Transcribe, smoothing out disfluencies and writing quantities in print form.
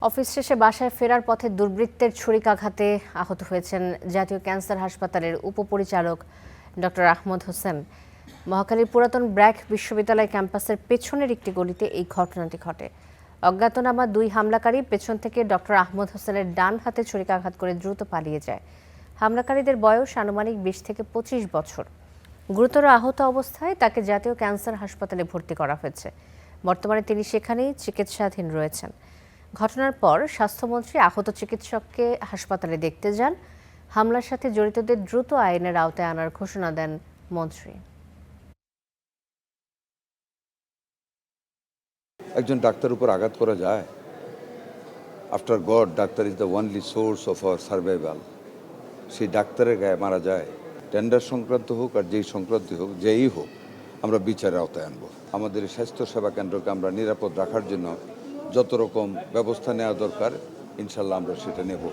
Office শেষে বাসায় ফেরার পথে দুর্বৃত্তের ছুরিকাঘাতে আহত হয়েছেন জাতীয় ক্যান্সার হাসপাতালের উপপরিচালক ডক্টর আহমদ হোসেন। মহাখালীর পুরাতন ব্র্যাক বিশ্ববিদ্যালয় ক্যাম্পাসের পেছনের একটি গলিতে এই ঘটনাটি ঘটে। অজ্ঞাতনামা দুই হামলাকারী পেছন থেকে ডক্টর আহমদ হোসেনের ডান হাতে ছুরিকাঘাত করে দ্রুত পালিয়ে যায়। হামলাকারীদের বয়স আনুমানিক ২০ থেকে ২৫ বছর। গুরুতর আহত অবস্থায় তাকে জাতীয় ক্যান্সার হাসপাতালে ভর্তি করা হয়েছে। বর্তমানে তিনি সেখানেই চিকিৎসাধীন রয়েছেন। ঘটনার পর স্বাস্থ্যমন্ত্রী আহত চিকিৎসককে হাসপাতালে দেখতে যান। হামলার সাথে জড়িতদের দ্রুত আইনের আওতায় আনার ঘোষণা দেন মন্ত্রী। একজন ডাক্তার উপর আঘাত করা যায়? After god, doctor is the only source of our survival. সেই ডাক্তারের গায়ে মারা যায়? টেন্ডার সংক্রান্ত হোক আর যেই সংক্রান্ত হোক, যেই হোক, আমরা বিচারের আওতায় আনবো। আমাদের স্বাস্থ্য সেবা কেন্দ্রকে আমরা নিরাপদ রাখার জন্য যত রকম ব্যবস্থা নেওয়া দরকার, ইনশাল্লাহ আমরা সেটা নেব।